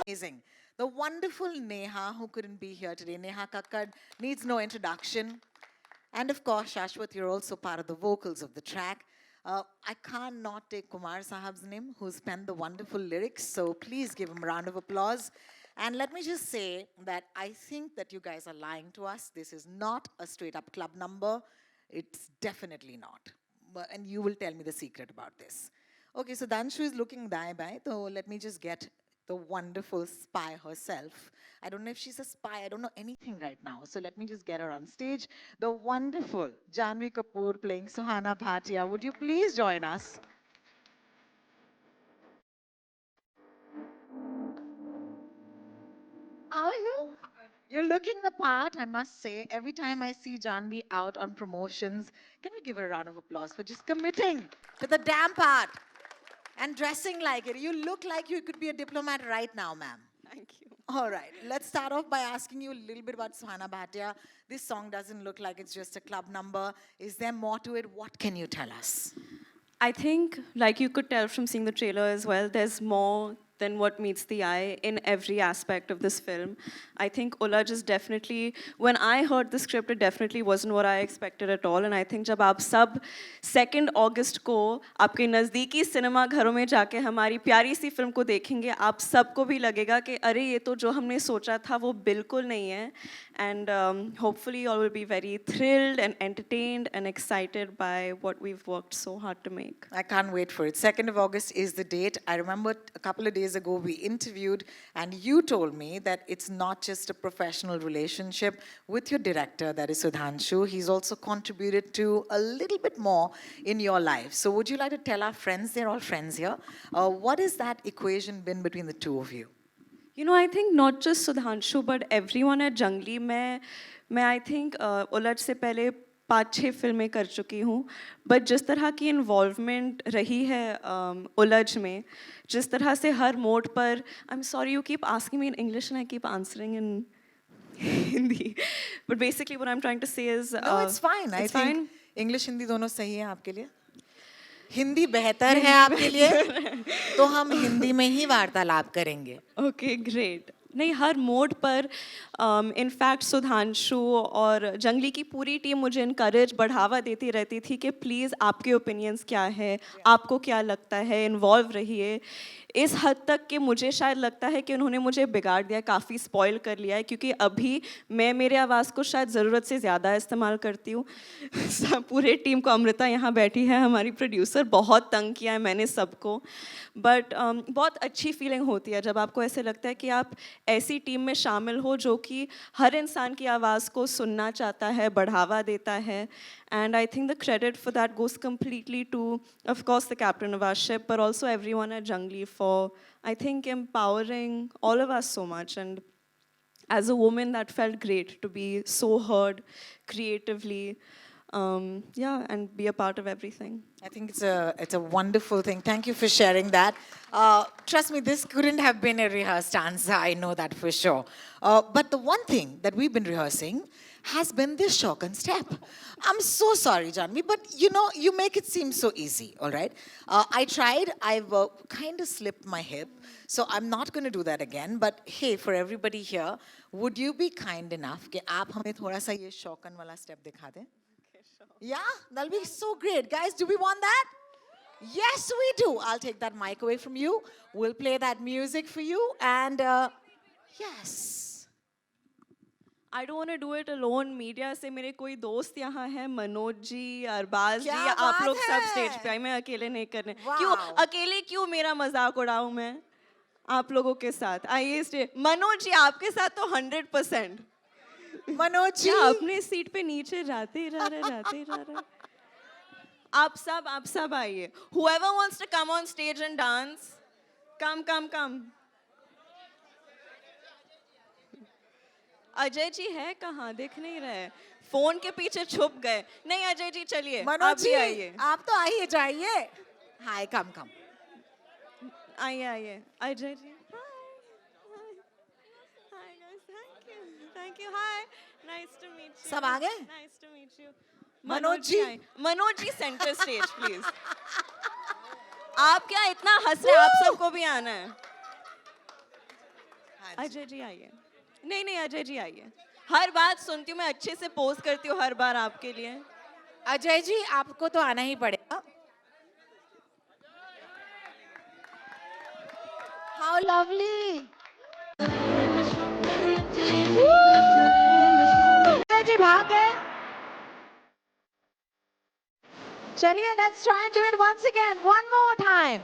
Amazing. The wonderful Neha, who couldn't be here today. Neha Kakkad needs no introduction. And of course, Shashwat, you're also part of the vocals of the track. I can't not take Kumar Sahab's name, who's penned the wonderful lyrics. So please give him a round of applause. And let me just say that I think that you guys are lying to us. This is not a straight up club number. It's definitely not. And you will tell me the secret about this. Okay, so Danshu is looking bye. So let me just get the wonderful spy herself. I don't know if she's a spy. I don't know anything right now. So let me just get her on stage. The wonderful Janvi Kapoor playing Suhana Bhatia. Would you please join us? Are you? You're looking the part, I must say. Every time I see Janvi out on promotions, can we give her a round of applause for just committing to the damn part and dressing like it? You look like you could be a diplomat right now, ma'am. Thank you. All right, let's start off by asking you a little bit about Suhana Bhatia. This song doesn't look like it's just a club number. Is there more to it? What can you tell us? I think, like you could tell from seeing the trailer as well, there's more than what meets the eye in every aspect of this film. I think Ulaj is definitely, when I heard the script, it definitely wasn't what I expected at all. And I think जब आप सब 2 अगस्त को आपके नज़दीकी cinema घरों में जाके हमारी प्यारी सी फिल्म को देखेंगे, आप सबको भी लगेगा कि अरे ये तो जो हमने सोचा था वो बिल्कुल नहीं है. And hopefully you all will be very thrilled and entertained and excited by what we've worked so hard to make. I can't wait for it. 2nd of August is the date. I remember a couple of days ago we interviewed and you told me that it's not just a professional relationship with your director, that is Sudhanshu. He's also contributed to a little bit more in your life. So would you like to tell our friends, they're all friends here, what has that equation been between the two of you? You know, I think not just Sudhanshu, but everyone at Jungli, मैं I think उलट से पहले 5-6 फिल्में कर चुकी हूँ, but जिस तरह की इन्वॉल्वमेंट रही है उलझ में, जिस तरह से हर मोड पर, I'm sorry you keep asking me in English and I keep answering in Hindi, but basically what I'm trying to say is No, it's fine. I think fine. English Hindi दोनों सही है आपके लिए. हिंदी बेहतर है आपके लिए, तो हम हिंदी में ही वार्तालाप करेंगे. Okay great. नहीं, हर मोड पर इनफैक्ट सुधांशु और जंगली की पूरी टीम मुझे इनकरेज बढ़ावा देती रहती थी कि प्लीज़ आपके ओपिनियंस क्या है, आपको क्या लगता है, इन्वॉल्व रहिए. इस हद तक कि मुझे शायद लगता है कि उन्होंने मुझे बिगाड़ दिया, काफ़ी स्पॉइल कर लिया है, क्योंकि अभी मैं मेरे आवाज़ को शायद ज़रूरत से ज़्यादा इस्तेमाल करती हूँ. पूरे टीम को, अमृता यहाँ बैठी है हमारी प्रोड्यूसर, बहुत तंग किया है मैंने सबको. बट बहुत अच्छी फीलिंग होती है जब आपको ऐसे लगता है कि आप ऐसी टीम में शामिल हो जो कि हर इंसान की आवाज़ को सुनना चाहता है, बढ़ावा देता है. And I think the credit for that goes completely to, of course, the captain of our ship, but also everyone at Jungli for, I think, empowering all of us so much. And as a woman, that felt great to be so heard creatively, yeah, and be a part of everything. I think it's a wonderful thing. Thank you for sharing that. Trust me, this couldn't have been a rehearsed answer. I know that for sure. But the one thing that we've been rehearsing has been this shock and step. I'm so sorry, Janvi, but you know, you make it seem so easy, all right? I tried, I've kind of slipped my hip, so I'm not going to do that again. But hey, for everybody here, would you be kind enough कि आप हमें थोड़ा सा ये शौकन वाला step दिखा दें? Yeah, that'll be so great. Guys, do we want that? Yes, we do. I'll take that mic away from you. We'll play that music for you. And yes. I don't want to do it alone. Media से मेरे कोई दोस्त यहाँ हैं, मनोज जी, अरबाज जी, क्या आप लोग बात सब है? स्टेज पे आए. मैं अकेले नहीं करने. Wow. क्यों अकेले क्यों मेरा मजाक उड़ाऊं मैं आप लोगों के साथ? आइए स्टेज. मनोज जी आपके साथ तो 100%. मनोज जी. क्या अपने सीट पे नीचे जाते ही रह रहे. आप सब आइए. Whoever wants to come on stage and dance, come. Ajay ji है कहाँ? दिख नहीं रहे, फोन के पीछे छुप गए. नहीं अजय जी चलिए, आप भी आइए. आप तो आइए जाइए. Hi, come. आइए Ajay ji. Hi guys, thank you. Hi, nice to meet you. सब आ गए? Nice to meet you. Manoj ji Manoj ji centre stage please. आप क्या इतना हंस रहे हैं? आप सबको भी आना है. अजय जी आइए. नहीं अजय जी आइए. हर बात सुनती हूँ मैं, अच्छे से पोज करती हूँ हर बार आपके लिए. अजय जी आपको तो आना ही पड़ेगा. How lovely. अजय जी भाग गए. चलिए let's try to it once again, one more time.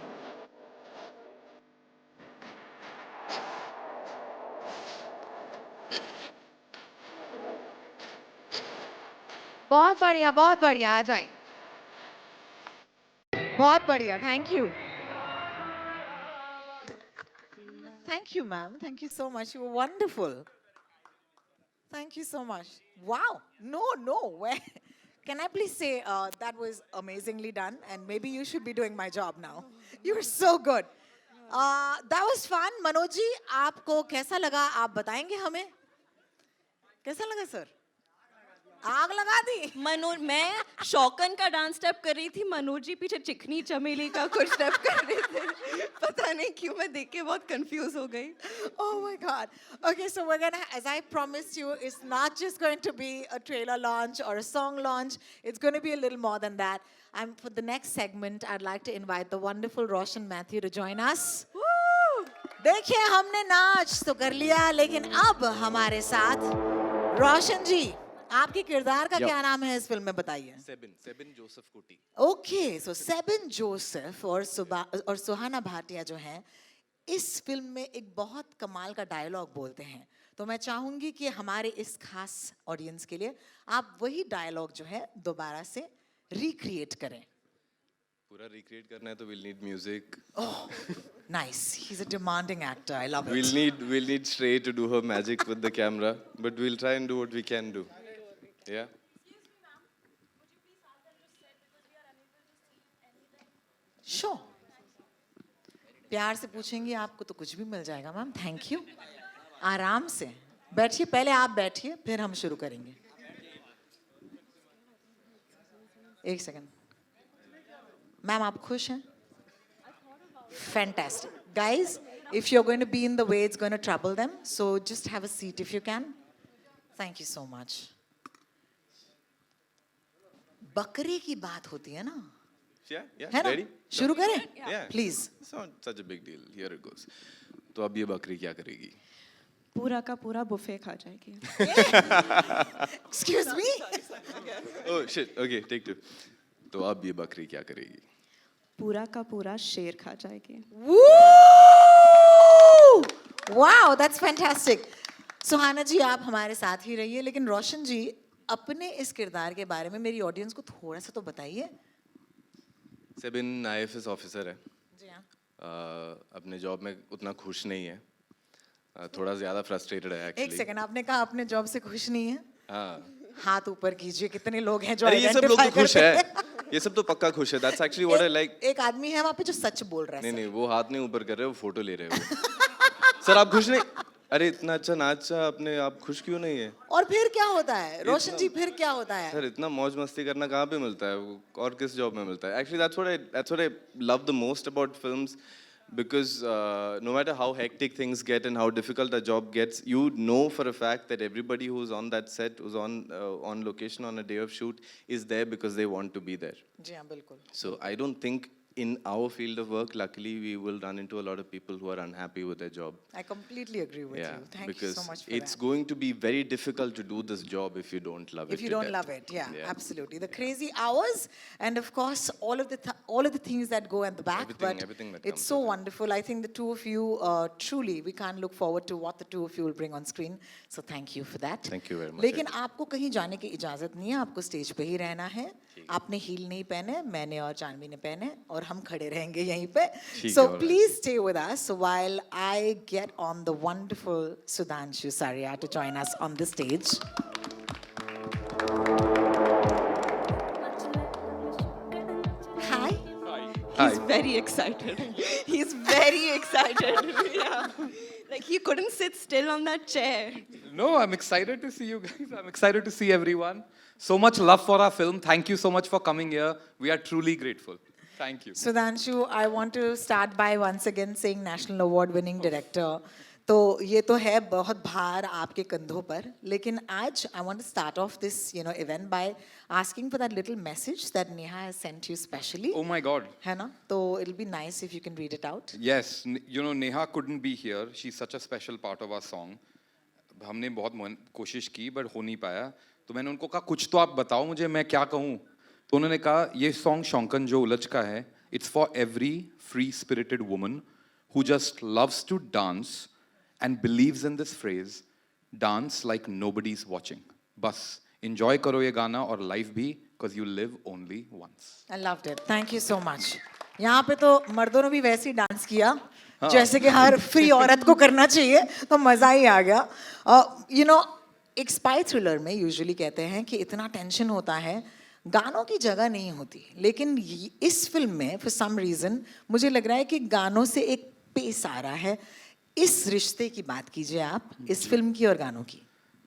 बहुत बढ़िया आ जाए. बहुत बढ़िया, thank you. Thank you, ma'am. Thank you so much. You were wonderful. Thank you so much. Wow. No. Where? Can I please say that was amazingly done? And maybe you should be doing my job now. You were so good. That was fun. Manoj ji, आपको कैसा लगा? आप बताएंगे हमें? कैसा लगा sir? आग लगा दी. मनोज, मैं शौकन का डांस स्टेप कर रही थी, मनोज जी पीछे चिकनी चमेली का कुछ स्टेप कर रहे थे. पता नहीं क्यों मैं देख के बहुत कंफ्यूज हो गई. Oh my God. Okay, so we're gonna, as I promised you, it's not just going to be a trailer launch or a song launch. It's going to be a little more than that. And for the next segment, I'd like to invite the wonderful Roshan Mathew to join us. देखिए, हमने नाच तो कर लिया, लेकिन अब हमारे साथ रोशन जी, आपके किरदार का क्या नाम है इस फिल्म में, बताइए. सेबिन जोसेफ कुटी. ओके, सो सेबिन जोसेफ और सुहाना भाटिया जो हैं इस फिल्म में एक बहुत कमाल का डायलॉग बोलते हैं. तो मैं चाहूंगी कि हमारे इस खास ऑडियंस के लिए आप वही डायलॉग जो है दोबारा से रिक्रिएट करें. पूरा रिक्रिएट करना है तो we'll need music. Oh, nice. He's a demanding actor. I love it. We'll need Shrey to do her magic with the camera, but we'll try and do what we can do. Yeah. Sure. प्यार से पूछेंगे आपको तो कुछ भी मिल जाएगा ma'am. Thank you. आराम से बैठिए, पहले आप बैठिए फिर हम शुरू करेंगे. एक सेकंड. मैम आप खुश हैं? Fantastic. Guys, if you're going to be in the way, it's going to trouble them. So just have a seat if you can. Thank you so much. बकरे की बात होती है ना? Yeah. है ना? Ready? शुरू करें? Yeah. Please. It's not such a big deal. Here it goes. तो अब ये बकरी क्या करेगी? पूरा का पूरा बुफे खा जाएगी. Excuse me? Oh shit. Okay, take two. तो अब ये बकरी क्या करेगी? पूरा का पूरा शेर खा जाएगी. Woo! Wow, that's fantastic. सुहाना जी आप हमारे साथ ही रहिए, लेकिन रोशन जी अपने इस किरदार के बारे में मेरी ऑडियंस को थोड़ा सा तो बताइए. सेबिन IFS ऑफिसर है. जी हाँ. अपने जॉब में उतना खुश नहीं है. थोड़ा ज्यादा फ्रस्ट्रेटेड है एक एक्चुअली. सेकंड, आपने कहा अपने जॉब से खुश नहीं है. हाँ. हाथ ऊपर कीजिए, कितने लोग हैं जो अरे ये सब लोग आइडेंटिफाई तो खुश करते है. हैं. ये सब तो पक्का खुश है. That's actually what I like. एक आदमी है वहाँ पे जो सच बोल रहा है. नहीं वो हाथ नहीं ऊपर कर रहे, वो फोटो ले रहे हो. सर आप खुश नहीं? अरे इतना अच्छा नाचा आपने, आप खुश क्यों नहीं है? और फिर क्या होता है रोशन जी, फिर क्या होता है? सर इतना मौज मस्ती करना कहाँ पे मिलता है? और किस जॉब में मिलता है? Actually that's what I love the most about films, because no matter how hectic things get and how difficult a job gets, you know for a fact that everybody who's on that set, who's on location on a day of shoot, is there because they want to be there. जी हाँ बिल्कुल. So I don't think in our field of work, luckily, we will run into a lot of people who are unhappy with their job. I completely agree with Yeah, you. Thank you because so much for it's that. going to be very difficult to do this job if you don't love it. If you to don't death. love it, yeah, Yeah. absolutely. The crazy hours, and of course, all of the things that go at the back. Everything that it's comes so with it. wonderful. I think the two of you, truly, we can't look forward to what the two of you will bring on screen. So thank you for that. Thank you very much. लेकिन आपको कहीं जाने की इजाजत नहीं है. आपको stage पे ही रहना है. आपने हील नहीं पहने, मैंने और जानवी ने पहने, और हम खड़े रहेंगे यहीं पे. ठीक So है, all right. please stay with us while I get on the wonderful Sudhanshu Saria to join us on the stage. Hi. He's very excited. He's very excited. Yeah. Like he couldn't sit still on that chair. No, I'm excited to see you guys. I'm excited to see everyone. So much love for our film. Thank you so much for coming here. We are truly grateful. Thank you. Sudhanshu, I want to start by once again saying National Award winning director. तो ये तो है बहुत भार आपके कंधों पर, लेकिन आज I want to start off this event by asking for that little message that Neha has sent you specially. Oh my God. है ना? तो it'll be nice if you can read it out. Yes, you know, Neha couldn't be here. She's such a special part of our song. हमने बहुत कोशिश की but हो नहीं पाया, तो मैंने उनको कहा कुछ तो आप बताओ मुझे, मैं क्या कहूँ. तो उन्होंने कहा ये सॉन्ग शौकन जो उलझ का है, it's for every free spirited woman who just loves to dance and believes in this phrase, dance like nobody's watching. बस enjoy करो ये गाना और life भी, because you live only once. I loved it. Thank you so much. यहाँ पे तो मर्दों ने भी वैसे ही डांस किया जैसे कि हर फ्री औरत को करना चाहिए, तो मजा ही आ गया. एक स्पाई थ्रिलर में यूजुअली कहते हैं कि इतना टेंशन होता है, गानों की जगह नहीं होती, लेकिन इस फिल्म में फॉर सम रीजन मुझे लग रहा है कि गानों से एक पेस आ रहा है. इस रिश्ते की बात कीजिए आप, इस फिल्म की और गानों की.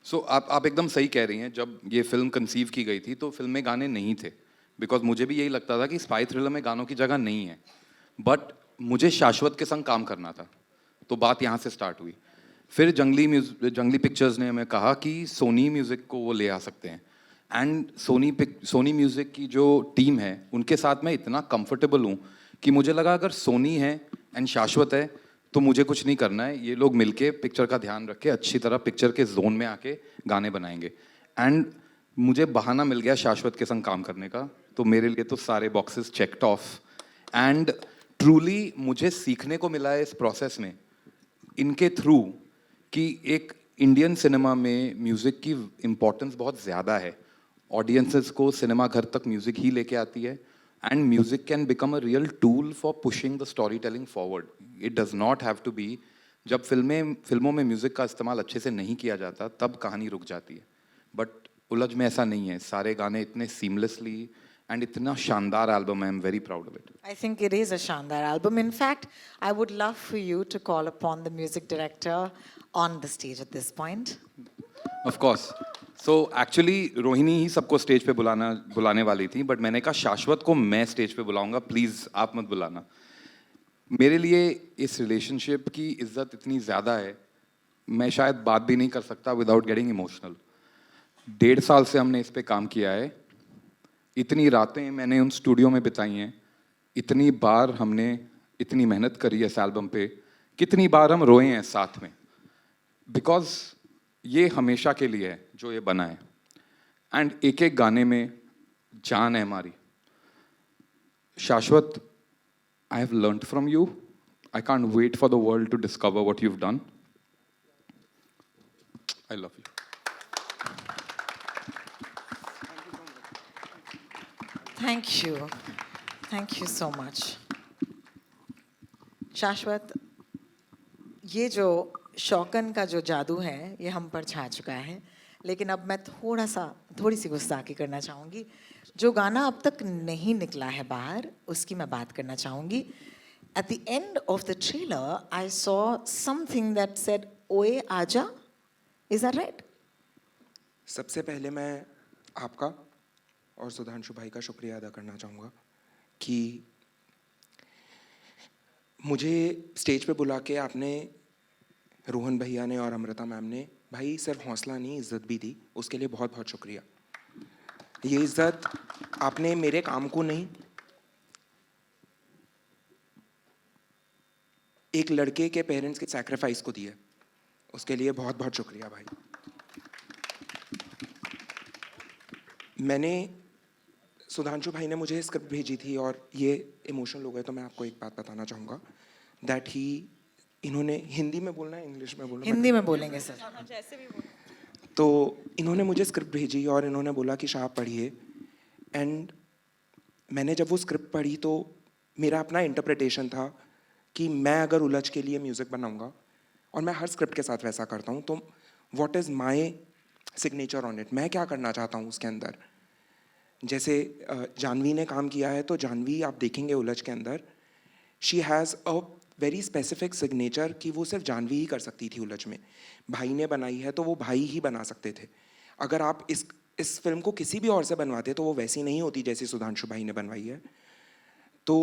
सो आप एकदम सही कह रही हैं. जब ये फिल्म कंसीव की गई थी तो फिल्म में गाने नहीं थे, बिकॉज मुझे भी यही लगता था कि स्पाई थ्रिलर में गानों की जगह नहीं है. बट मुझे शाश्वत के संग काम करना था, तो बात यहाँ से स्टार्ट हुई. फिर जंगली पिक्चर्स ने हमें कहा कि सोनी म्यूज़िक को वो ले आ सकते हैं. एंड सोनी म्यूज़िक की जो टीम है उनके साथ मैं इतना कंफर्टेबल हूँ कि मुझे लगा अगर सोनी है एंड शाश्वत है तो मुझे कुछ नहीं करना है, ये लोग मिलके पिक्चर का ध्यान रख के अच्छी तरह पिक्चर के जोन में आके गाने बनाएंगे. एंड मुझे बहाना मिल गया शाश्वत के संग काम करने का, तो मेरे लिए तो सारे boxes checked of. And truly मुझे सीखने को मिला है इस प्रोसेस में इनके थ्रू कि एक इंडियन सिनेमा में म्यूज़िक की इम्पोर्टेंस बहुत ज़्यादा है. ऑडियंसेस को सिनेमा घर तक म्यूज़िक ही लेके आती है, and music can become a real tool for pushing the storytelling forward. It does not have to be. जब फिल्मों में म्यूज़िक का इस्तेमाल अच्छे से नहीं किया जाता तब कहानी रुक जाती है. बट उलझ में ऐसा नहीं है, सारे गाने इतने seamlessly and इतना शानदार एल्बम है. I am very proud of it. I think it is a Shandar album. In fact, I would love for you to call upon the music director on the stage at this point. Of course. So actually Rohini ही सबको stage पे बुलाने वाली थी, but मैंने कहा शाश्वत को मैं स्टेज पे बुलाऊंगा, प्लीज़ आप मत बुलाना. मेरे लिए इस रिलेशनशिप की इज्जत इतनी ज़्यादा है, मैं शायद बात भी नहीं कर सकता विदाउट गेटिंग इमोशनल. 1.5 साल से हमने इस पे काम किया है. इतनी रातें मैंने उन स्टूडियो में बिताई हैं, इतनी बार हमने इतनी मेहनत करी है इस एल्बम पे, कितनी बार हम रोए हैं साथ में, बिकॉज ये हमेशा के लिए है जो ये बना है. एंड एक एक गाने में जान है हमारी. Shashwat, I have learned from you. I can't wait for the world to discover what you've डन. I love you. Thank you so much. शाश्वत, ये जो शौकन का जो जादू है ये हम पर छा चुका है, लेकिन अब मैं थोड़ी सी गुस्ताखी करना चाहूँगी. जो गाना अब तक नहीं निकला है बाहर, उसकी मैं बात करना चाहूँगी. At the end of the trailer, I saw something that said, "Oye Aja." Is that right? सबसे पहले मैं आपका और सुधांशु भाई का शुक्रिया अदा करना चाहूँगा कि मुझे स्टेज पे बुला के आपने, रोहन भैया ने और अमृता मैम ने, भाई सिर्फ हौसला नहीं इज़्ज़त भी दी. उसके लिए बहुत बहुत शुक्रिया. ये इज़्ज़त आपने मेरे काम को नहीं, एक लड़के के पेरेंट्स के सैक्रिफाइस को दी है. उसके लिए बहुत बहुत शुक्रिया भाई. मैंने, सुधांशु भाई ने मुझे स्क्रिप्ट भेजी थी और ये इमोशनल हो गए, तो मैं आपको एक बात बताना चाहूँगा दैट इन्होंने, हिंदी में बोलना है इंग्लिश में बोलना है? हिंदी में बोलेंगे सर. तो इन्होंने मुझे स्क्रिप्ट भेजी और इन्होंने बोला कि शाह पढ़िए. एंड मैंने जब वो स्क्रिप्ट पढ़ी तो मेरा अपना इंटरप्रिटेशन था कि मैं अगर उलझ के लिए म्यूज़िक बनाऊंगा, और मैं हर स्क्रिप्ट के साथ वैसा करता हूँ, तो what is my signature on it, मैं क्या करना चाहता हूँ उसके अंदर. जैसे जानवी ने काम किया है, तो जानवी आप देखेंगे उलझ के अंदर, she has a very specific signature कि वो सिर्फ जानवी ही कर सकती थी उलझ में. भाई ने बनाई है तो वो भाई ही बना सकते थे. अगर आप इस फिल्म को किसी भी और से बनवाते तो वो वैसी नहीं होती जैसी सुधांशु भाई ने बनवाई है. तो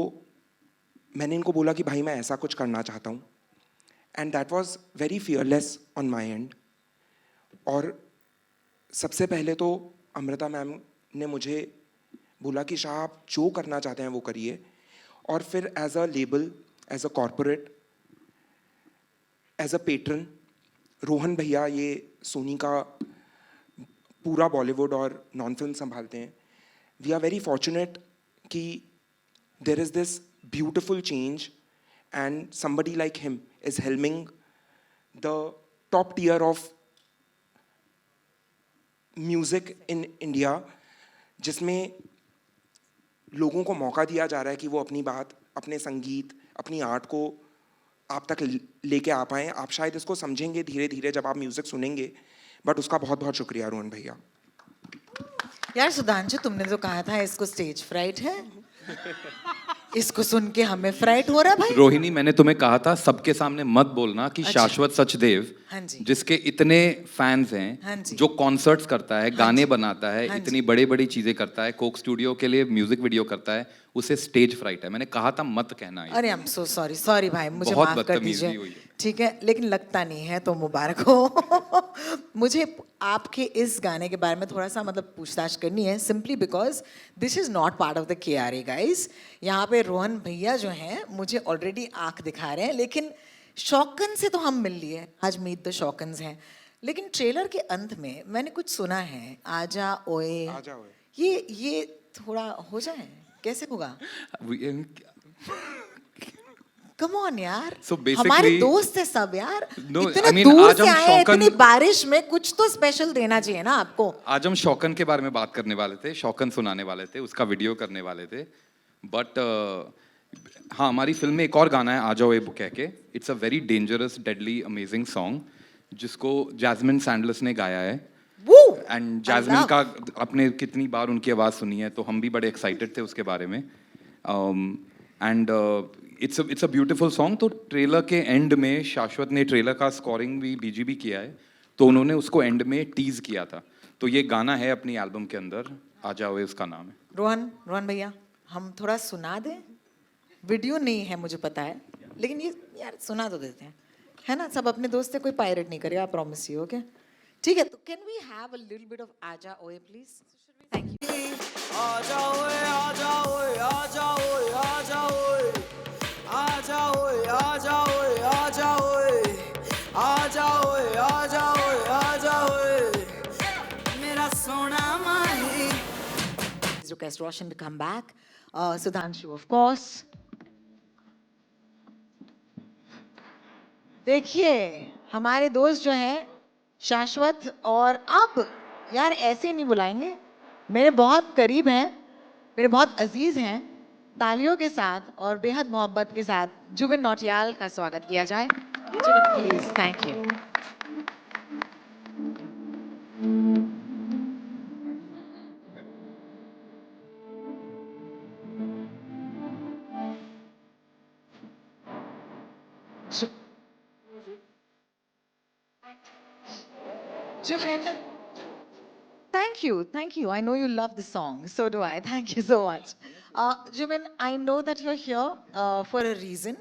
मैंने इनको बोला कि भाई मैं ऐसा कुछ करना चाहता हूँ. And that was very fearless on my and. और सबसे पहले तो अमृता मैम ने मुझे बोला कि शाह आप जो करना चाहते हैं वो करिए. और फिर as a label, as a corporate, as a patron, Rohan भैया ये सोनी का पूरा बॉलीवुड और नॉन फिल्म संभालते हैं. वी आर वेरी फॉर्चुनेट कि there is this beautiful change and somebody like him is helming the top tier of music in India, जिसमें लोगों को मौका दिया जा रहा है कि वो अपनी बात, अपने संगीत, अपनी आर्ट को आप तक लेके आ पाएँ. आप शायद इसको समझेंगे धीरे धीरे जब आप म्यूज़िक सुनेंगे. बट उसका बहुत बहुत शुक्रिया रोहन भैया. यार सुधांशु, तुमने तो कहा था इसको स्टेज फ्राइट है. इसको सुन के हमें फ्राइट हो रहा है भाई. रोहिणी, मैंने तुम्हें कहा था सबके सामने मत बोलना कि अच्छा. शाश्वत सचदेव, हाँ जी. जिसके इतने फैंस हाँ हैं, जी. जो कॉन्सर्ट्स करता है, गाने जी. बनाता है, हाँ जी. इतनी बड़ी बड़ी चीजें करता है, कोक स्टूडियो के लिए म्यूजिक वीडियो करता है, उसे स्टेज फ्राइट है. मैंने कहा था मत कहना ये. अरे I am so sorry. Sorry भाई, मुझे बहुत माफ कर बदतमीजी दीजिए. हुई है. ठीक है, लेकिन लगता नहीं है तो मुबारक हो. मुझे आपके इस गाने के बारे में थोड़ा सा मतलब पूछताछ करनी है, simply because this is not part of the KRA guys. यहाँ पे रोहन भैया जो हैं मुझे ऑलरेडी आंख दिखा रहे हैं, लेकिन शौकन से तो हम मिल लिए, आज मीट द शौकन्स हैं. लेकिन ट्रेलर के अंत में मैंने कुछ सुना है, आजा ओए. आजा ओए. ये थोड़ा हो जाए, कैसे होगा? कम ऑन यार. So basically- हमारे दोस्त है सब यार. No, इतने I mean, दूर आज से हम आए हैं, शौकन- इतनी बारिश में कुछ तो स्पेशल देना चाहिए ना आपको. आज हम शौकन के बारे में बात करने वाले थे, शौकन सुनाने वाले थे, उसका वीडियो करने वाले थे. बट हाँ, हमारी फिल्म में एक और गाना है, आ जाओ ए कह के. It's a very dangerous, deadly, amazing song जिसको जैस्मिन सैंडलस ने गाया है. Woo! And I Jasmine love. का आपने कितनी बार उनकी आवाज़ सुनी है, तो हम भी बड़े एक्साइटेड थे उसके बारे में. And it's a beautiful song. तो ट्रेलर के एंड में शाश्वत ने ट्रेलर का स्कोरिंग भी BGB किया है, तो उन्होंने उसको एंड में टीज किया था. तो ये गाना है अपनी एल्बम के अंदर, आ जाओ उसका नाम है. रोहन भैया, हम थोड़ा सुना दें. वीडियो नहीं है मुझे पता है, लेकिन ये यार सुना तो देते हैं, है ना. सब अपने दोस्त है, कोई पायरेट नहीं करेगा, आई प्रॉमिस यू. ओके, ठीक है. तो can we have a little bit of आजा ओए प्लीज? Thank you. आजा ओए आजा ओए आजा ओए आजा ओए आजा ओए आजा ओए आजा ओए आजा ओए आजा ओए आजा ओए मेरा सोना माही. Request Roshan to come back. Sudhanshu, of course. देखिए हमारे दोस्त जो हैं शाश्वत, और अब यार ऐसे नहीं बुलाएंगे, मेरे बहुत करीब हैं, मेरे बहुत अजीज हैं. तालियों के साथ और बेहद मोहब्बत के साथ जुबिन नौटियाल का स्वागत किया जाए. Jubin please. Thank you. Jubin, thank you. I know you love the song. So do I. Thank you so much. Jubin, I know that you're here for a reason.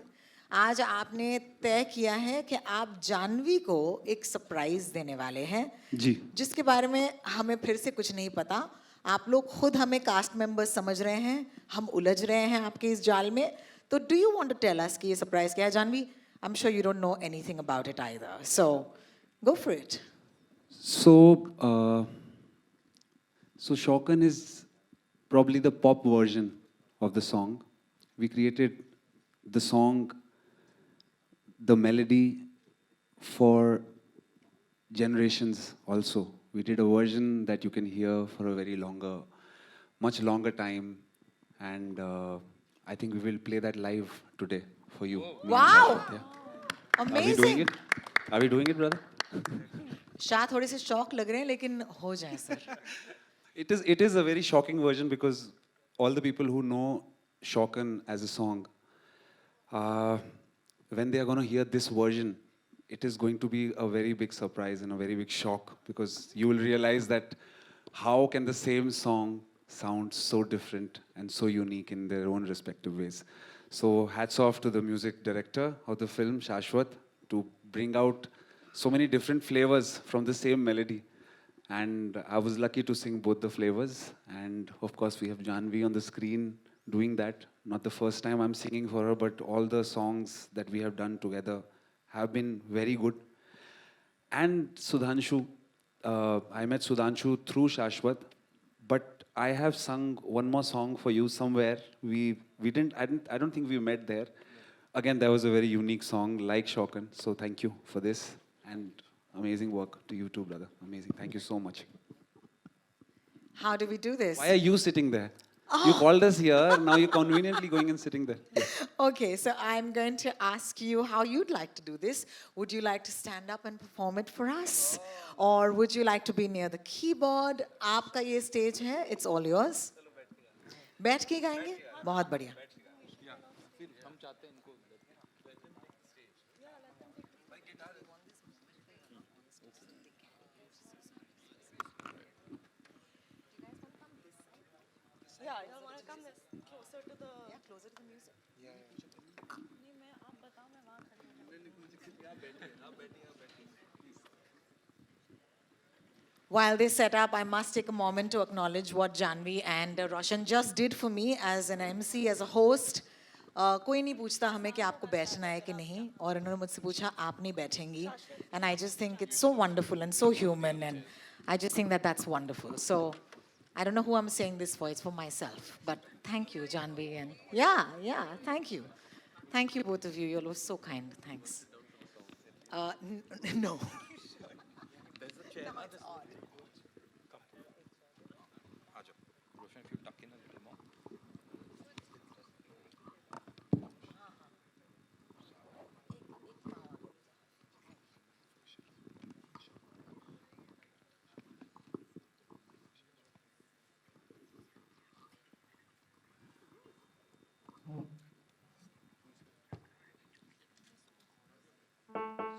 आज आपने तय किया है कि आप जानवी को एक सरप्राइज देने वाले हैं जी, जिसके बारे में हमें फिर से कुछ नहीं पता. आप लोग खुद हमें कास्ट मेंबर्स समझ रहे हैं, हम उलझ रहे हैं आपके इस जाल में. तो do you want to tell us कि ये सरप्राइज क्या है? Janvi, I am sure you don't know anything about it either, so go for it. So Shaukan is probably the pop version of the song. We created the song, the melody for generations also. We did a version that you can hear for a much longer time, and I think we will play that live today for you. me and Wow! Shashwat, yeah. Are we doing Amazing. it? Are we doing it, brother? Shah थोड़े से शौक लग रहे हैं, लेकिन हो जाए sir. It is a very shocking version because all the people who know Shaukan as a song, when they are going to hear this version, it is going to be a very big surprise and a very big shock, because you will realize that how can the same song sound so different and so unique in their own respective ways. So hats off to the music director of the film, Shashwat, to bring out so many different flavors from the same melody. And I was lucky to sing both the flavors. And of course, we have Janvi on the screen doing that. Not the first time I'm singing for her, but all the songs that we have done together have been very good. And Sudhanshu, I met Sudhanshu through Shashwat, but I have sung one more song for you somewhere. I don't think we met there. Again, that was a very unique song, like Shokan. So thank you for this, and amazing work to you too, brother. Amazing. Thank you so much. How do we do this? Why are you sitting there? You called us here, now you're conveniently going and sitting there. Okay, so I'm going to ask you how you'd like to do this. Would you like to stand up and perform it for us? Or would you like to be near the keyboard? आपका ये stage है, it's all yours. बैठ के गाएंगे? बहुत बढ़िया. While they set up, I must take a moment to acknowledge what Janvi and Roshan just did for me as an MC, as a host. कोई नहीं पूछता हमें कि आपको बैठना है कि नहीं, और उन्होंने मुझसे पूछा आप नहीं बैठेंगी, and I just think it's so wonderful and so human, and I just think that that's wonderful. So I don't know who I'm saying this for, it's for myself, but thank you, Janvi, and yeah, thank you both of you. You're so kind. Thanks. No.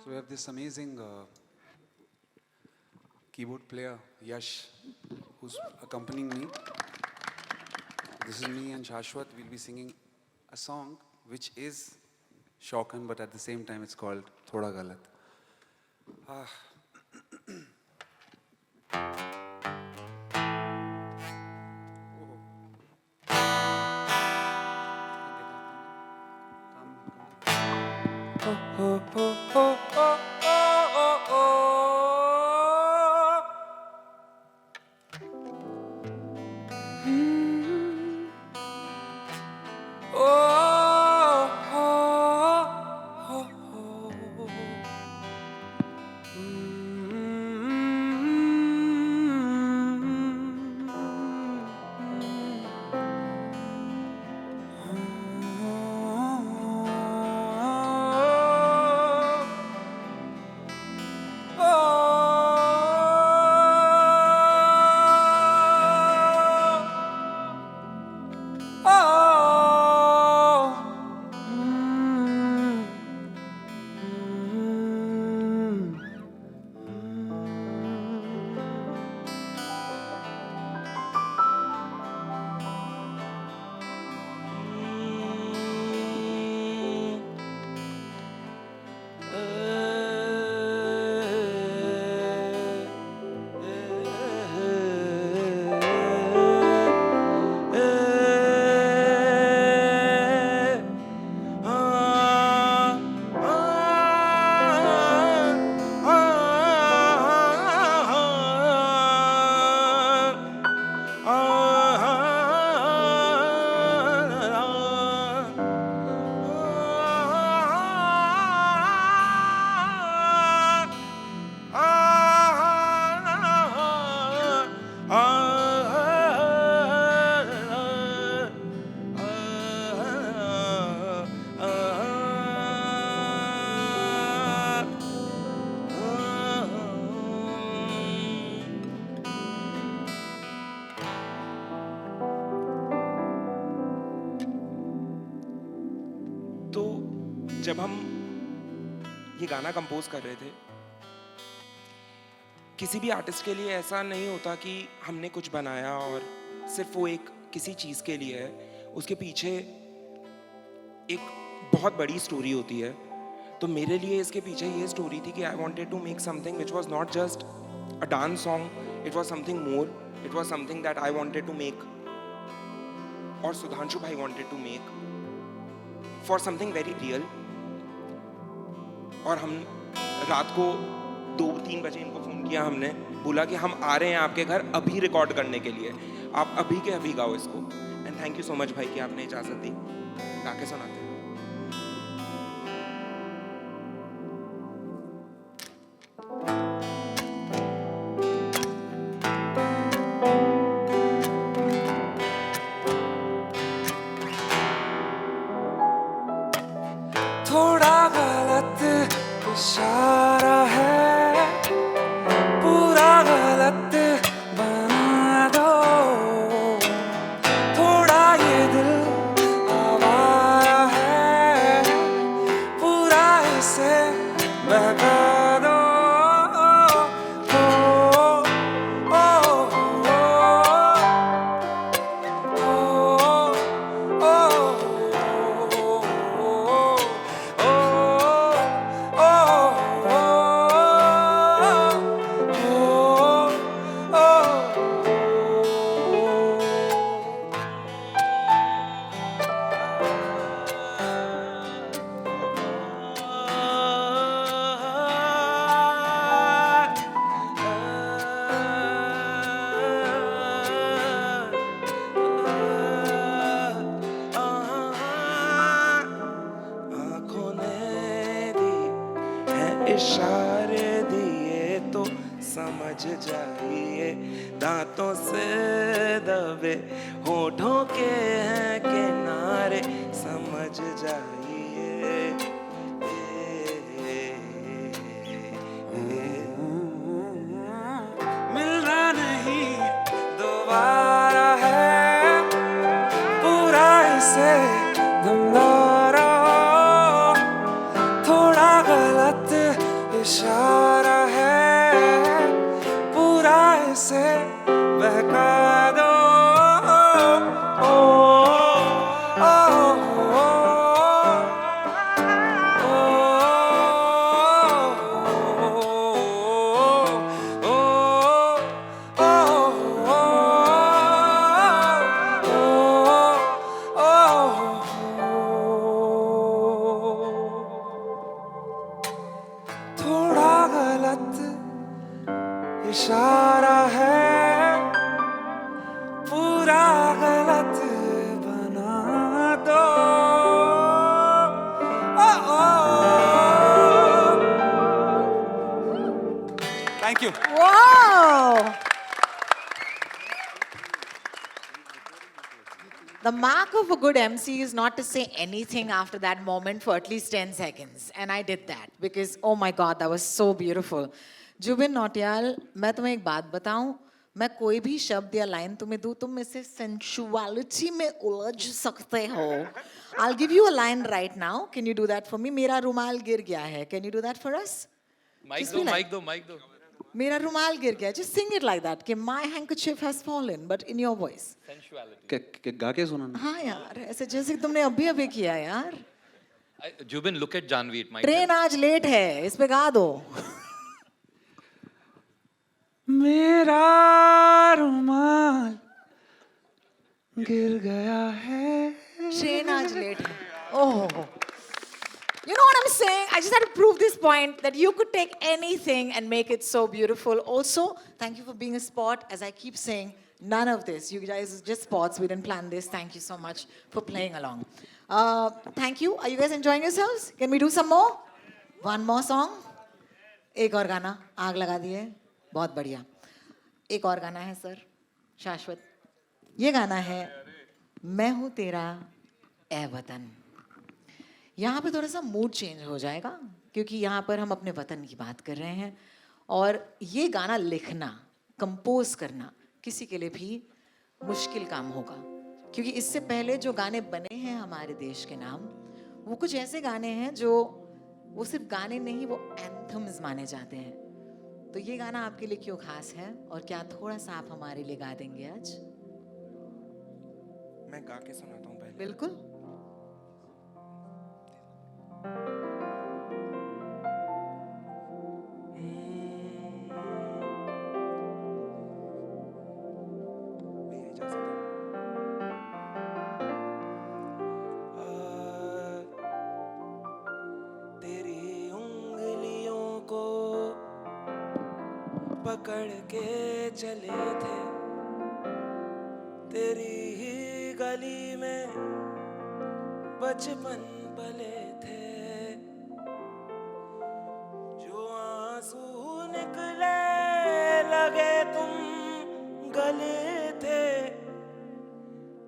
So we have this amazing keyboard player, Yash, who's accompanying me. This is me and Shashwat. We'll be singing a song which is Shokan, but at the same time it's called Thoda Galat. तो जब हम ये गाना compose कर रहे थे, किसी भी आर्टिस्ट के लिए ऐसा नहीं होता कि हमने कुछ बनाया और सिर्फ वो एक किसी चीज़ के लिए है, उसके पीछे एक बहुत बड़ी स्टोरी होती है। तो मेरे लिए इसके पीछे ये स्टोरी थी कि I wanted to make something which was not just a dance song, it was something more, it was something that I wanted to make और सुधांशु भाई wanted to make for something very real. और हम रात को 2-3 बजे इनको phone किया, हमने बोला कि हम आ रहे हैं आपके घर अभी रिकॉर्ड करने के लिए, आप अभी के अभी गाओ इसको। And thank you so much भाई कि आपने इजाज़त दी, गा के सुनाते हैं। थोड़ा गलत इशारा है, पूरा गलत बना दो, थोड़ा ये दिल आवारा है, पूरा इसे बहका दो। आँखों ने दी हैं इशारे दिए तो समझ जाइए, दांतों से दबे होठों के हैं किनारे समझ जाइए। मिलना नहीं दोबारा है, पूरा इसे गंदारा, थोड़ा गलत इशारा है, पूरा इसे बहका दो। थोड़ा गलत इशारा है, पूरा गलत बना दो। Thank you. Wow! The mark of a good MC is not to say anything after that moment for at least 10 seconds. And I did that because, oh my God, that was so beautiful. Jubin Nautiyal, मैं तुम्हें एक बात बताऊं, मैं कोई भी शब्द या लाइन तुम्हें दूं, तुम इससे sensuality में उलझ सकते हो. I'll give you a line right now. Can you do that for me? मेरा रुमाल गिर गया है. Can you do that for us? Just be like, mic दो मेरा रुमाल गिर गया. Just sing it like that. कि my handkerchief has fallen, but in your voice. गा के सुनाना. हाँ यार, ऐसे जैसे कि तुमने अभी अभी किया यार. Jubin look at Janvi, it might train आज लेट है, इस पे गा दो. मेरा रुमाल गिर गया है. ट्रेन आज लेट है. Oh. You know what I'm saying? I just had to prove this point that you could take anything and make it so beautiful. Also, thank you for being a sport. As I keep saying, none of this. You guys are just sports. We didn't plan this. Thank you so much for playing along. Thank you. Are you guys enjoying yourselves? Can we do some more? One more song? एक और गाना. आग लगा दिए. बहुत बढ़िया. एक और गाना है सर. शाश्वत. ये गाना है मैं हूँ तेरा ए वतन. यहाँ पे थोड़ा सा मूड चेंज हो जाएगा क्योंकि यहाँ पर हम अपने वतन की बात कर रहे हैं और ये गाना लिखना, कंपोज करना किसी के लिए भी मुश्किल काम होगा क्योंकि इससे पहले जो गाने बने हैं हमारे देश के नाम वो कुछ ऐसे गाने हैं जो वो सिर्फ गाने नहीं, वो एंथम्स माने जाते हैं. तो ये गाना आपके लिए क्यों खास है और क्या थोड़ा सा आप हमारे लिए गा देंगे आज? मैं गा के सुनाता हूँ पहले. बिल्कुल. भैया इजाज़त है. तेरी उंगलियों को पकड़ के चले थे, तेरी ही गली में बचपन पले थे, जो आंसू निकले लगे तुम गले थे,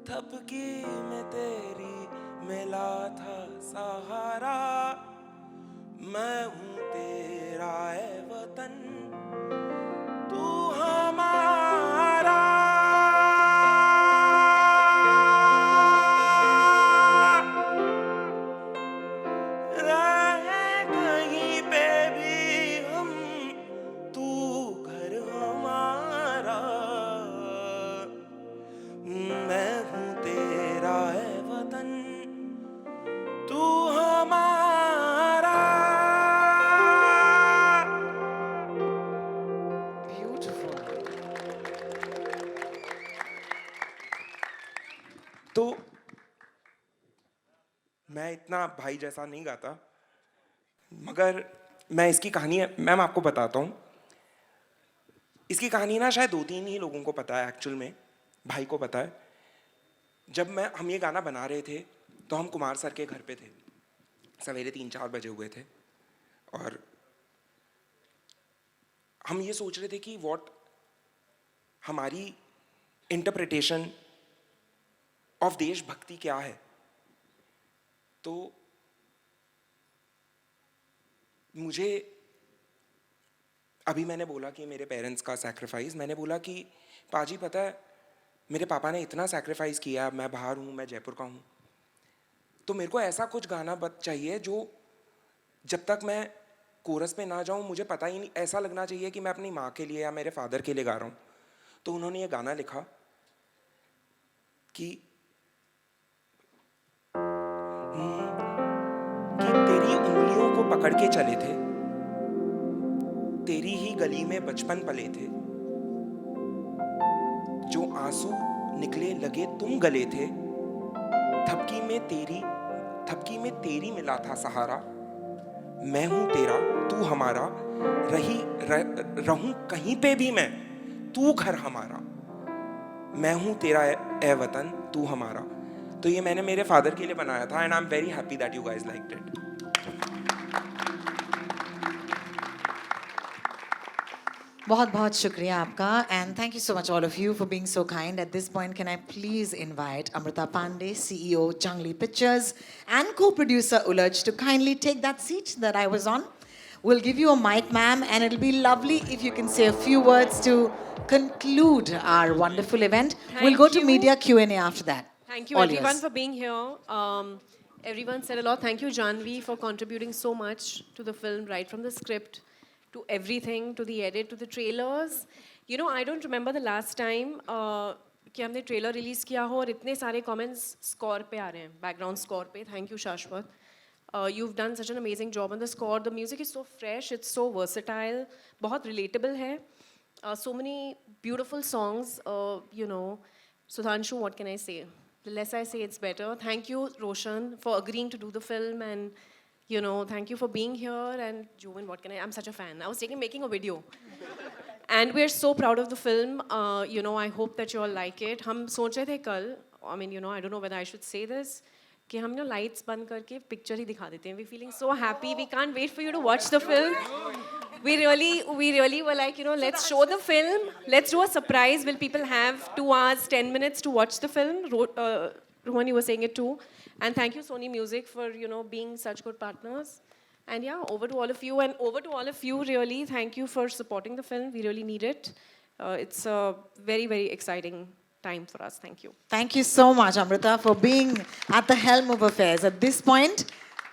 थपकी में तेरी मिला था सहारा, मैं हूँ तेरा ए वतन, तू हमारा. रहे कहीं पे भी हम, तू घर हमारा, मैं हूँ तेरा ए वतन, तू हमारा. Beautiful. तो मैं इतना भाई जैसा नहीं गाता, मगर मैं इसकी कहानी, मैम आपको बताता हूँ. इसकी कहानी ना शायद 2-3 ही लोगों को पता है एक्चुअल में, भाई को पता है. जब हम ये गाना बना रहे थे तो हम कुमार सर के घर पे थे, सवेरे 3-4 बजे हुए थे, और हम ये सोच रहे थे कि हमारी इंटरप्रिटेशन ऑफ देशभक्ति क्या है. तो मुझे, अभी मैंने बोला कि मेरे पेरेंट्स का सैक्रिफाइस, मैंने बोला कि पाजी पता है मेरे पापा ने इतना सैक्रिफाइस किया, मैं बाहर हूँ, मैं जयपुर का हूँ, तो मेरे को ऐसा कुछ गाना चाहिए जो जब तक मैं कोरस पे ना जाऊँ मुझे पता ही नहीं, ऐसा लगना चाहिए कि मैं अपनी माँ के लिए या मेरे फादर के लिए गा रहा हूँ. तो उन्होंने ये गाना लिखा कि तेरी उंगलियों को पकड़ के चले थे, तेरी ही गली में बचपन पले थे, जो आंसू निकले लगे तुम गले थे, थपकी में तेरी मिला था सहारा, मैं हूं तेरा तू हमारा, रहूं कहीं पे भी मैं, तू घर हमारा, मैं हूं तेरा ए वतन तू हमारा. तो ये मैंने मेरे फादर के लिए बनाया था, and I am very happy that you guys liked it. बहुत बहुत शुक्रिया आपका, and thank you so much all of you for being so kind. At this point, can I please invite Amrita Pandey, CEO Junglee Pictures, and co-producer Ulaj to kindly take that seat that I was on. We'll give you a mic, ma'am, and it'll be lovely if you can say a few words to conclude our wonderful event. We'll go to media Q&A after that. Thank you All everyone yours. for being here. Everyone said a lot. Thank you, Janvi, for contributing so much to the film, right from the script to everything, to the edit, to the trailers. You know, I don't remember the last time कि हमने trailer release किया हो और इतने सारे comments score पे आ रहे हैं, बैकग्राउंड स्कोर पे. थैंक यू शाश्वत. You've done such an amazing job on the score. The music is so fresh, it's so versatile, बहुत relatable है. So many beautiful songs, you know. Sudhanshu, what can I say? The less I say, it's better. Thank you, Roshan, for agreeing to do the film, and you know, thank you for being here. And Jovan, what can I? I'm such a fan. I was making a video, and we're so proud of the film. You know, I hope that you all like it. हम सोच रहे थे कल, I mean, you know, I don't know whether I should say this, कि हम ना lights बंद करके picture ही दिखा देते हैं. We're feeling so happy. We can't wait for you to watch the film. We really were like, you know, let's show the film. Let's do a surprise. Will people have 2 hours, 10 minutes to watch the film? Rohan, you were saying it too. And thank you, Sony Music, for, you know, being such good partners. And yeah, over to all of you. And over to all of you, really, thank you for supporting the film. We really need it. It's a very, very exciting time for us. Thank you. Thank you so much, Amrita, for being at the helm of affairs. At this point,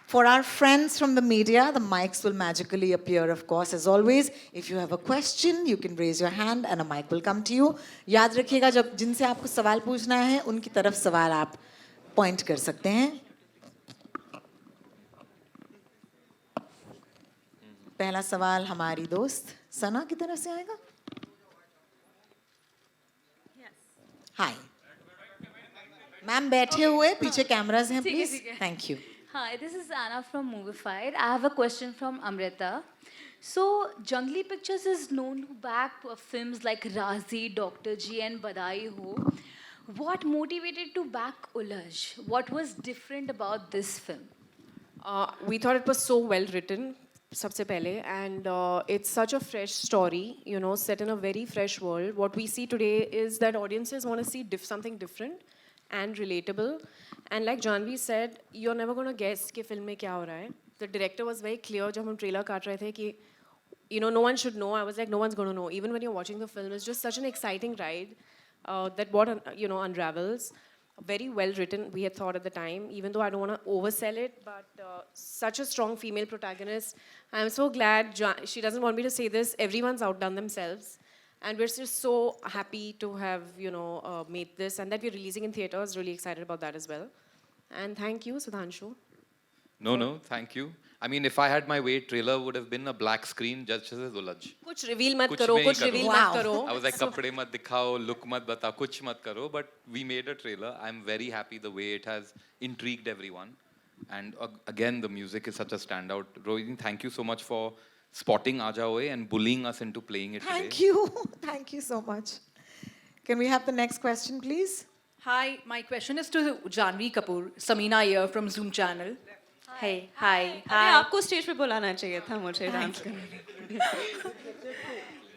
For our friends from the media, the mics will magically appear, of course, as always. If you have a question, you can raise your hand and a mic will come to you. याद रखिएगा जब जिनसे आपको सवाल पूछना है, उनकी तरफ सवाल आप point कर सकते हैं. पहला सवाल हमारी दोस्त सना की तरफ से आएगा. Hi. मैम बैठे हुए पीछे कैमरास हैं please. Thank you. Hi, this is Anna from Movified. I have a question from Amrita. So, Jungly Pictures is known to back films like Razi, Dr. G, and Badai Ho. What motivated to back Ulaj? What was different about this film? We thought it was so well written, sabse pehle, and it's such a fresh story, you know, set in a very fresh world. What we see today is that audiences want to see something different and relatable. And like Janvi said, you're never going to guess कि film में क्या हो रहा है. The director was very clear जब हम trailer काट रहे थे कि, you know, no one should know. I was like, no one's going to know. Even when you're watching the film, it's just such an exciting ride that you know, unravels. Very well written, we had thought at the time, even though I don't want to oversell it, but such a strong female protagonist. I'm so glad she doesn't want me to say this. Everyone's outdone themselves. And we're just so happy to have, you know, made this and that we're releasing in theaters. Really excited about that as well. And thank you, Sudhanshu. No, thank you. I mean, if I had my way, trailer would have been a black screen just as Ulaj. कुछ reveal मत कुछ करो, भी नहीं कुछ करो. reveal मत करो. I was like, kapde mat dikhao, look mat batao, kuch mat karo. But we made a trailer. I'm very happy the way it has intrigued everyone. And again, the music is such a standout. Rohini, thank you so much for spotting Aaja and bullying us into playing it Thank today. you. Thank you so much. Can we have the next question, please? Hi, my question is to Janvi Kapoor, Samina here from Zoom channel. Hey, hi, अरे hi. आपको stage पे बुलाना चाहिए था मुझे dance करने.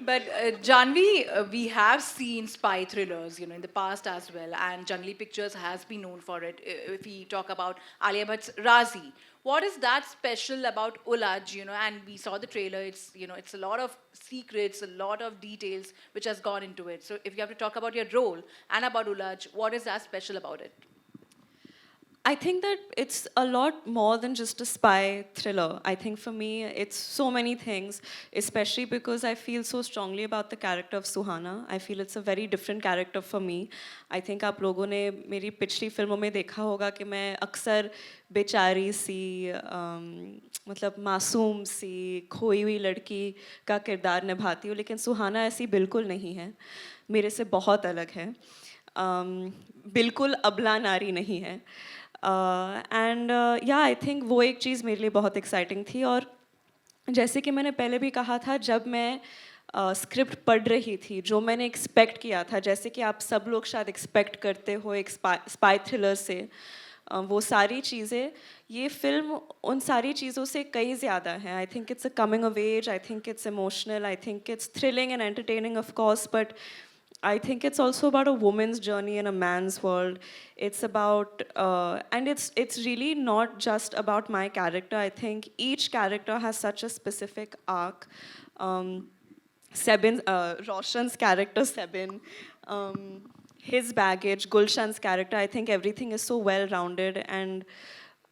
But Janvi, we have seen spy thrillers, you know, in the past as well, and Jungly Pictures has been known for it. If we talk about Alia Bhatt's Razi, what is that special about Ulaj, you know? And we saw the trailer. It's, you know, it's a lot of secrets, a lot of details which has gone into it. So if you have to talk about your role and about Ulaj, what is that special about it? I think that it's a lot more than just a spy thriller. I think for me, it's so many things, especially because I feel so strongly about the character of Suhana. I feel it's a very different character for me. I think आप लोगों ने मेरी पिछली फिल्मों में देखा होगा कि मैं अक्सर बेचारी सी, मतलब मासूम सी, खोई हुई लड़की का किरदार निभाती हूँ, लेकिन सुहाना ऐसी बिल्कुल नहीं है. मेरे से बहुत अलग है. बिल्कुल अबला नारी नहीं है. एंड या आई थिंक वो एक चीज़ मेरे लिए बहुत एक्साइटिंग थी. और जैसे कि मैंने पहले भी कहा था, जब मैं स्क्रिप्ट पढ़ रही थी, जो मैंने एक्सपेक्ट किया था, जैसे कि आप सब लोग शायद एक्सपेक्ट करते हो एक स्पाई थ्रिलर से, वो सारी चीज़ें, ये फिल्म उन सारी चीज़ों से कई ज़्यादा है. I think it's a coming of age, I think it's emotional, I think it's thrilling and entertaining of course, but I think it's also about a woman's journey in a man's world. It's about, and it's really not just about my character. I think each character has such a specific arc. Sebin, Roshan's character, Sebin, his baggage, Gulshan's character, I think everything is so well-rounded, and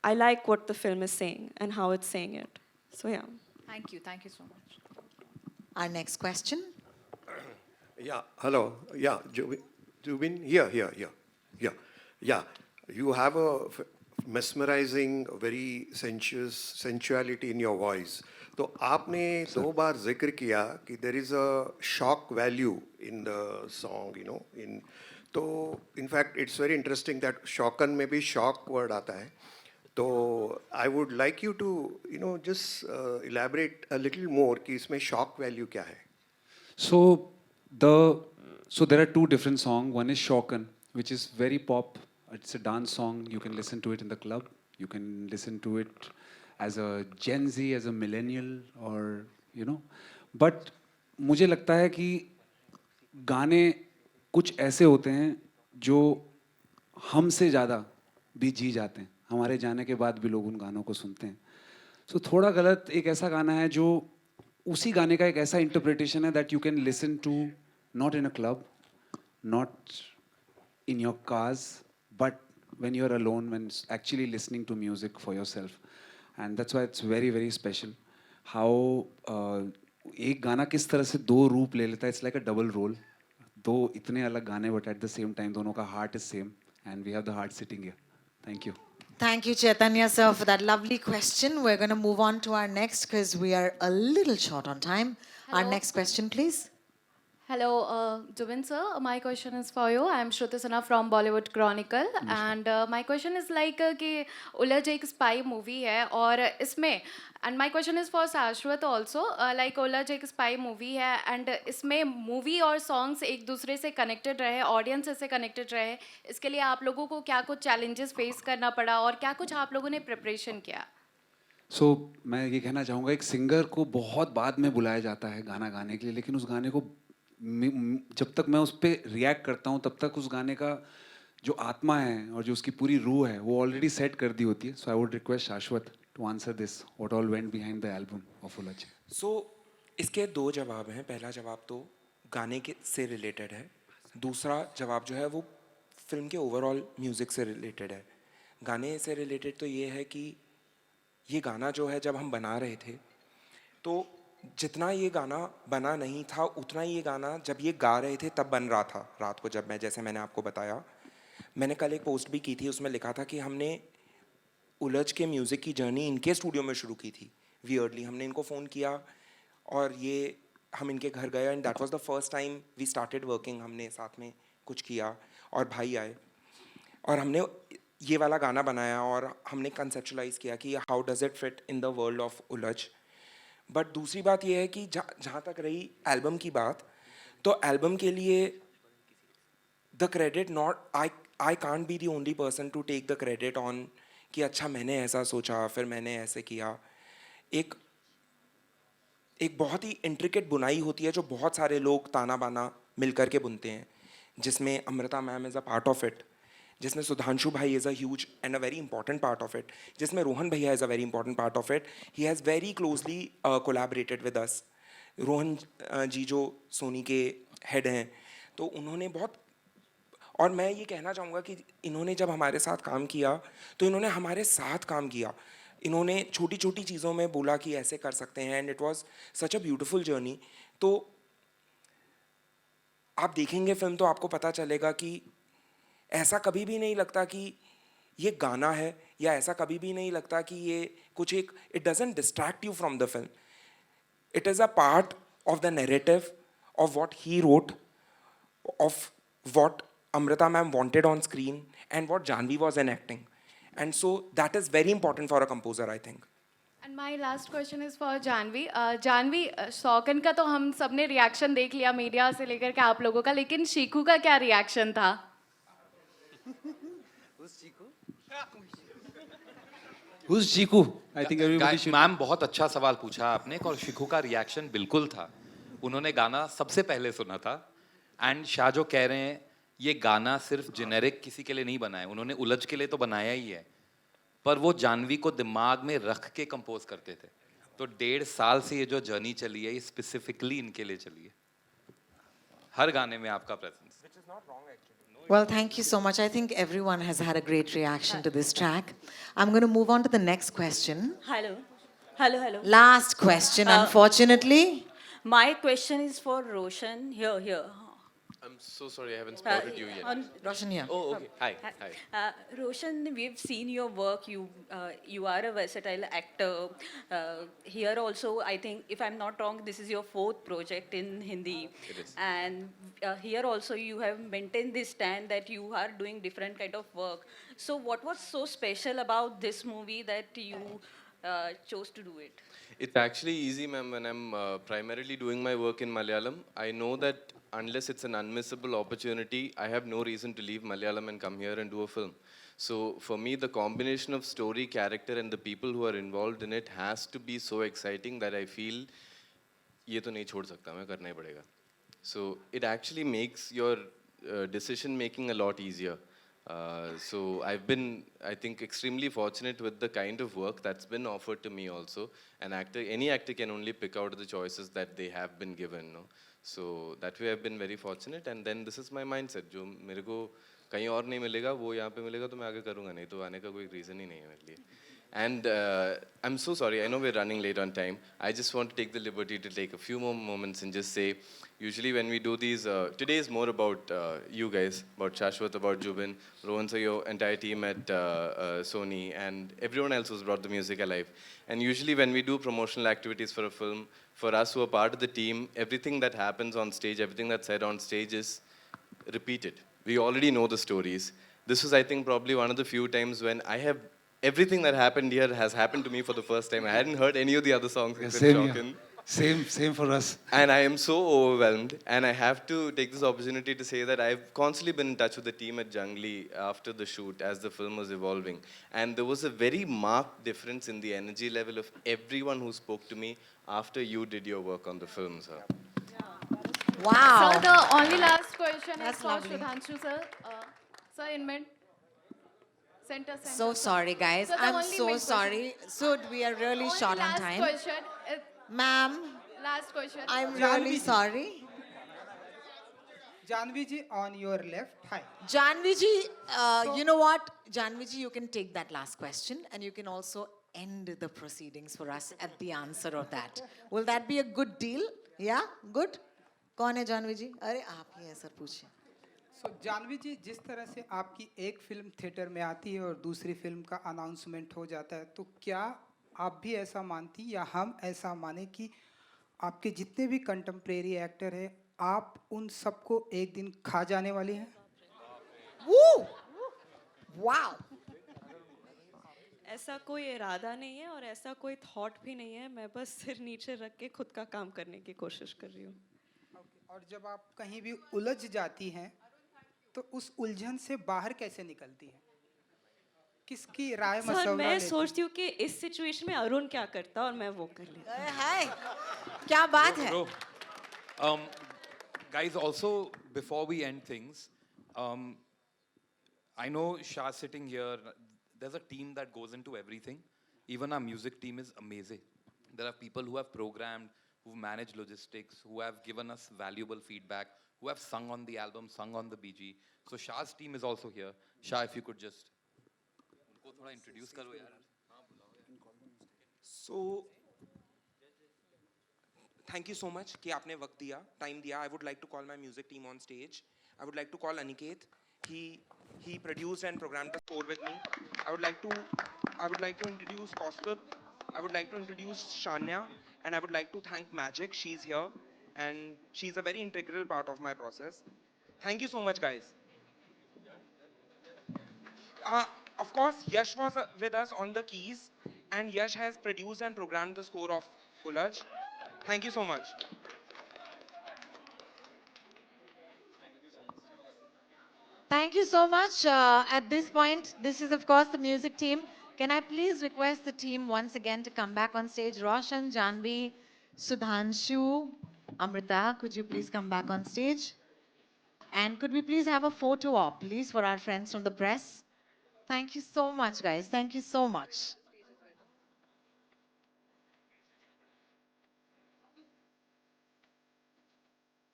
I like what the film is saying and how it's saying it. So yeah. Thank you so much. Our next question. Yeah, hello. Yeah, Jubin, here. Yeah. You have a mesmerizing, very sensuality in your voice. तो आपने 2 बार जिक्र किया कि there is a shock value in the song, you know. तो in fact, it's very interesting that शौकन में भी shock word आता है. तो I would like you to, you know, just elaborate a little more कि इसमें shock value क्या है. So there are 2 different songs. One is Shaukan, which is very pop. It's a dance song. You can listen to it in the club. You can listen to it as a Gen Z, as a millennial, or you know. But मुझे लगता है कि गाने कुछ ऐसे होते हैं जो हमसे ज़्यादा भी जी जाते हैं. हमारे जाने के बाद भी लोग उन गानों को सुनते हैं. So थोड़ा गलत एक ऐसा गाना है जो उसी गाने का एक ऐसा इंटरप्रिटेशन है that you can listen to not in a club, not in your cars, but when you're alone, when actually listening to music for yourself. and that's why it's very very special. How एक गाना किस तरह से दो रूप ले लेता है. It's like a double role. दो इतने अलग गाने but at the same time दोनों का heart is same and we have the heart sitting here. Thank you. Thank you, Chaitanya sir, for that lovely question. We're going to move on to our next because we are a little short on time. Our Hello. next question, please. Hello, Jubin sir. My question is for you. I'm Shruti Sinha from Bollywood Chronicle, and my question is like कि उलझ एक spy movie है और इसमें and my question is for Shashwat also like उलझ एक spy movie है and इसमें movie और songs एक दूसरे से connected रहे, audience से connected रहे, इसके लिए आप लोगों को क्या कुछ challenges face करना पड़ा और क्या कुछ आप लोगों ने preparation किया? So मैं ये कहना चाहूँगा एक सिंगर को बहुत बाद में बुलाया जाता है गाना गाने के लिए, लेकिन उस गाने को जब तक मैं उस पर रिएक्ट करता हूँ तब तक उस गाने का जो आत्मा है और जो उसकी पूरी रूह है वो ऑलरेडी सेट कर दी होती है. So I would request Shashwat to answer this, what all went behind the album of Uljh. So इसके दो जवाब हैं. पहला जवाब तो गाने के से रिलेटेड है, दूसरा जवाब जो है वो फिल्म के ओवरऑल म्यूज़िक से रिलेटेड है. गाने से रिलेटेड तो ये है कि ये गाना जो है जब हम बना रहे थे तो जितना ये गाना बना नहीं था उतना ये गाना जब ये गा रहे थे तब बन रहा था. रात को जब मैं जैसे मैंने आपको बताया, मैंने कल एक पोस्ट भी की थी, उसमें लिखा था कि हमने उलझ के म्यूज़िक की जर्नी इनके स्टूडियो में शुरू की थी. वियर्डली हमने इनको फ़ोन किया और ये हम इनके घर गए and that was the first time we started working. हमने साथ में कुछ किया और भाई आए और हमने ये वाला गाना बनाया और हमने कंसेप्चुलाइज किया कि how does it fit in the world of उलझ. बट दूसरी बात ये है कि जहाँ तक रही एल्बम की बात, तो एल्बम के लिए the credit not I can't be the only person to take the credit on कि अच्छा मैंने ऐसा सोचा फिर मैंने ऐसे किया. एक बहुत ही इंट्रिकेट बुनाई होती है जो बहुत सारे लोग ताना बाना मिल करके बुनते हैं, जिसमें Amrita ma'am is a part of it, जिसमें सुधांशु भाई is a huge and a very important part of it, जिसमें रोहन भैया is a very important part of it. He has very closely collaborated with us. Rohan ji जो सोनी के head हैं, तो उन्होंने बहुत, और मैं ये कहना चाहूँगा कि इन्होंने जब हमारे साथ काम किया तो इन्होंने हमारे साथ काम किया. इन्होंने छोटी छोटी चीज़ों में बोला कि ऐसे कर सकते हैं and it was such a beautiful journey. तो आप देखेंगे फिल्म तो आपको पता चलेगा कि ऐसा कभी भी नहीं लगता कि ये गाना है, या ऐसा कभी भी नहीं लगता कि ये कुछ एक, it doesn't distract you from the film. It is a part of the narrative of what he wrote, of what Amrita ma'am wanted on screen and what Janvi was enacting. And so that is very important for a composer, I think. And my last question is for Janvi. Janvi, शौकन का तो हम सबने reaction देख लिया media से लेकर के आप लोगों का, लेकिन शीखू का क्या रिएक्शन था? Who's Chiku? I think everybody should. Ma'am बहुत अच्छा सवाल पूछा आपने. और शिखू का रिएक्शन बिल्कुल था. उन्होंने गाना सबसे पहले सुना था एंड शाह जो कह रहे हैं ये गाना सिर्फ जेनेरिक किसी के लिए नहीं बनाया, उन्होंने उलझ के लिए तो बनाया ही है, पर वो जानवी को दिमाग में रख के कंपोज करते थे. तो 1.5 साल से ये जो जर्नी चली है ये स्पेसिफिकली इनके लिए चली है. हर गाने में आपका presence. Well, thank you so much. I think everyone has had a great reaction to this track. I'm going to move on to the next question. Hello. Hello, hello. Last question, unfortunately. My question is for Roshan. Here. I'm so sorry, I haven't spotted you yet. Roshan here. Oh, okay. Hi. Roshan, we've seen your work. You are a versatile actor. Here also, I think, if I'm not wrong, this is your 4th project in Hindi. It is. And here also, you have maintained this stand that you are doing different kind of work. So what was so special about this movie that you chose to do it? It's actually easy, ma'am. When I'm primarily doing my work in Malayalam, I know that unless it's an unmissable opportunity, I have no reason to leave Malayalam and come here and do a film. So for me, the combination of story, character, and the people who are involved in it has to be so exciting that I feel, ये तो नहीं छोड़ सकता मैं, करना ही पड़ेगा. So it actually makes your decision making a lot easier. So I've been, I think, extremely fortunate with the kind of work that's been offered to me also. Any actor can only pick out the choices that they have been given, no? So that way I've been very fortunate, and then this is my mindset. जो मेरे को कहीं और नहीं मिलेगा वो यहाँ पे मिलेगा तो मैं आगे करूँगा, नहीं तो आने का कोई reason ही नहीं है मेरे लिए. And I'm so sorry, I know we're running late on time. I just want to take the liberty to take a few more moments and just say, usually when we do these, today is more about you guys, about Shashwat, about Jubin, Rohan sir, your entire team at Sony, and everyone else who's brought the music alive. And usually when we do promotional activities for a film, for us who are part of the team, everything that happens on stage, everything that's said on stage is repeated. We already know the stories. This was, I think, probably one of the few times when everything that happened here has happened to me for the first time. I hadn't heard any of the other songs except same here. Shaukan. Same for us. And I am so overwhelmed. And I have to take this opportunity to say that I've constantly been in touch with the team at Junglee after the shoot as the film was evolving. And there was a very marked difference in the energy level of everyone who spoke to me after you did your work on the film, sir. Wow. So the only last question That's is for lovely. Sudhanshu sir. Sir, in mid. Center. So sorry, guys. So the I'm only so mid sorry. So we are really Only short on last time. question. Ma'am, Last question. I'm really sorry. Janvi ji, on your left. Hi. Janvi ji, you know what? Janvi ji, you can take that last question and you can also end the proceedings for us at the answer of that. Will that be a good deal? Yeah? Good? कौन है जानवी जी? अरे आप ही हैं sir पूछिए. So Janvi जी, जिस तरह से आपकी एक फिल्म थिएटर में आती है और दूसरी फिल्म का अनाउंसमेंट हो जाता है, तो क्या आप भी ऐसा मानती या हम ऐसा माने कि आपके जितने भी कंटेम्प्रेरी एक्टर हैं, आप उन सबको एक दिन खा जाने वाले हैं? Woo! Wow! ऐसा कोई इरादा नहीं है और ऐसा कोई थॉट भी नहीं है. मैं बस सिर नीचे रख के खुद का काम करने की कोशिश कर रही हूँ. और जब आप कहीं भी उलझ जाती हैं, तो उस उलझन से बाहर कैसे निकलती हैं? किसकी राय सर, मशवरा मैं लेती हैं? सोचती हूँ कि इस सिचुएशन में अरुण क्या करता और मैं वो कर लेती. हाय, क्या बात है? Bro, guys, also before we end things, I know Shah sitting here. There's a team that goes into everything. Even our music team is amazing. There are people who have programmed, who've managed logistics, who have given us valuable feedback, who have sung on the album, sung on the BG. So Shah's team is also here. Shah, if you could just उनको थोड़ा introduce करो यार. So, thank you so much कि आपने वक्त दिया, time दिया. I would like to call my music team on stage. I would like to call Aniket. He produced and programmed the score with me. I would like to introduce Oscar. I would like to introduce Shania, and I would like to thank Magic. She's here, and she's a very integral part of my process. Thank you so much, guys. Of course, Yash was with us on the keys, and Yash has produced and programmed the score of Ulaj. Thank you so much. Thank you so much. At this point, this is of course the music team. Can I please request the team once again to come back on stage? Roshan, Janvi, Sudhanshu, Amrita, could you please come back on stage? And could we please have a photo op, please, for our friends from the press? Thank you so much, guys. Thank you so much.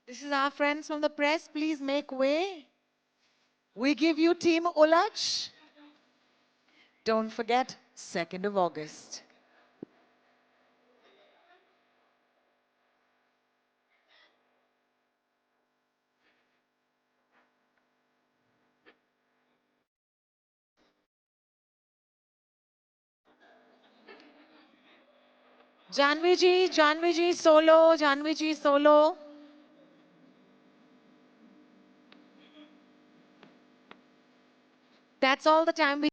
This is our friends from the press. Please make way. We give you Team Ulaj. Don't forget, 2nd of August. Janvi ji, solo, Janvi ji, solo. That's all the time we...